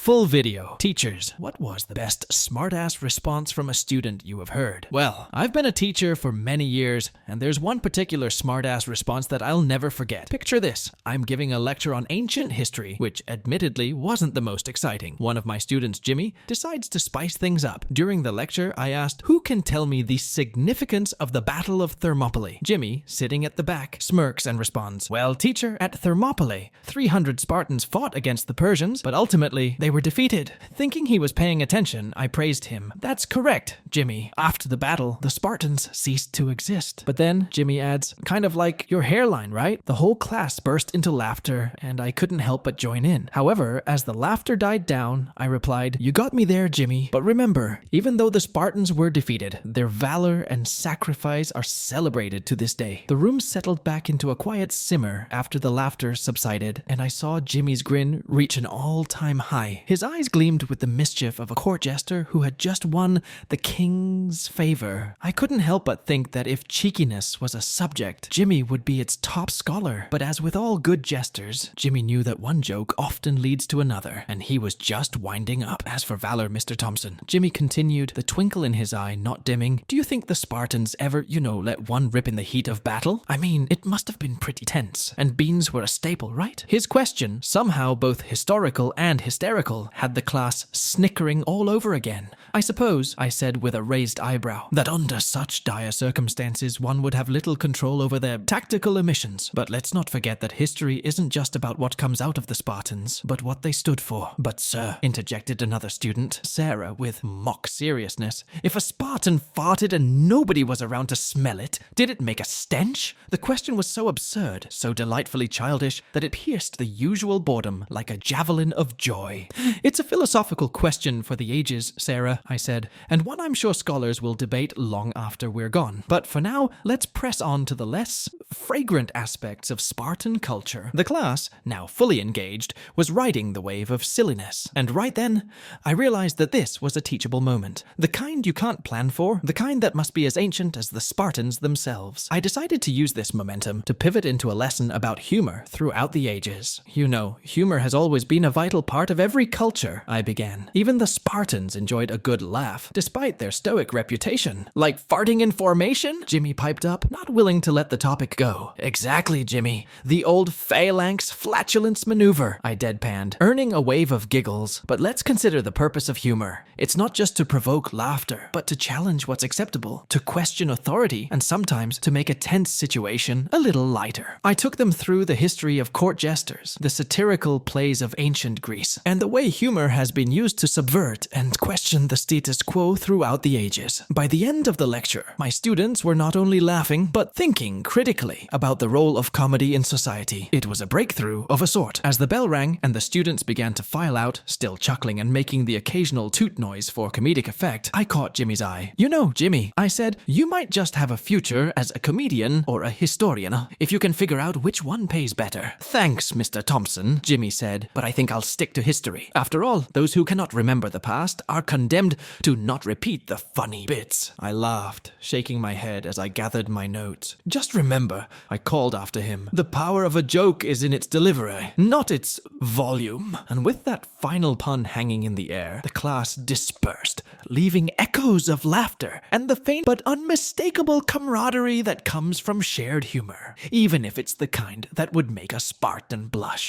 Full video. Teachers, what was the best smartass response from a student you have heard? Well, I've been a teacher for many years, and there's one particular smartass response that I'll never forget. Picture this. I'm giving a lecture on ancient history, which admittedly wasn't the most exciting. One of my students, Jimmy, decides to spice things up. During the lecture, I asked, who can tell me the significance of the Battle of Thermopylae? Jimmy, sitting at the back, smirks and responds, well, teacher, at Thermopylae, 300 Spartans fought against the Persians, but ultimately they were defeated. Thinking he was paying attention, I praised him. That's correct, Jimmy. After the battle, the Spartans ceased to exist. But then, Jimmy adds, kind of like your hairline, right? The whole class burst into laughter, and I couldn't help but join in. However, as the laughter died down, I replied, you got me there, Jimmy. But remember, even though the Spartans were defeated, their valor and sacrifice are celebrated to this day. The room settled back into a quiet simmer after the laughter subsided, and I saw Jimmy's grin reach an all-time high. His eyes gleamed with the mischief of a court jester who had just won the king's favor. I couldn't help but think that if cheekiness was a subject, Jimmy would be its top scholar. But as with all good jesters, Jimmy knew that one joke often leads to another, and he was just winding up. As for valor, Mr. Thompson, Jimmy continued, the twinkle in his eye not dimming, do you think the Spartans ever, let one rip in the heat of battle? I mean, it must have been pretty tense, and beans were a staple, right? His question, somehow both historical and hysterical, had the class snickering all over again. I suppose, I said with a raised eyebrow, that under such dire circumstances one would have little control over their tactical omissions. But let's not forget that history isn't just about what comes out of the Spartans, but what they stood for. But sir, interjected another student, Sarah, with mock seriousness, if a Spartan farted and nobody was around to smell it, did it make a stench? The question was so absurd, so delightfully childish, that it pierced the usual boredom like a javelin of joy. It's a philosophical question for the ages, Sarah, I said, and one I'm sure scholars will debate long after we're gone. But for now, let's press on to the less fragrant aspects of Spartan culture. The class, now fully engaged, was riding the wave of silliness. And right then, I realized that this was a teachable moment. The kind you can't plan for, the kind that must be as ancient as the Spartans themselves. I decided to use this momentum to pivot into a lesson about humor throughout the ages. Humor has always been a vital part of every culture, I began. Even the Spartans enjoyed a good laugh, despite their stoic reputation. Like farting in formation? Jimmy piped up, not willing to let the topic go. Exactly, Jimmy. The old phalanx flatulence maneuver, I deadpanned, earning a wave of giggles. But let's consider the purpose of humor. It's not just to provoke laughter, but to challenge what's acceptable, to question authority, and sometimes to make a tense situation a little lighter. I took them through the history of court jesters, the satirical plays of ancient Greece, and the way humor has been used to subvert and question the status quo throughout the ages. By the end of the lecture, my students were not only laughing, but thinking critically about the role of comedy in society. It was a breakthrough of a sort. As the bell rang and the students began to file out, still chuckling and making the occasional toot noise for comedic effect, I caught Jimmy's eye. Jimmy, I said, you might just have a future as a comedian or a historian, if you can figure out which one pays better. Thanks, Mr. Thompson, Jimmy said, but I think I'll stick to history. After all, those who cannot remember the past are condemned to not repeat the funny bits. I laughed, shaking my head as I gathered my notes. Just remember, I called after him, the power of a joke is in its delivery, not its volume. And with that final pun hanging in the air, the class dispersed, leaving echoes of laughter and the faint but unmistakable camaraderie that comes from shared humor, even if it's the kind that would make a Spartan blush.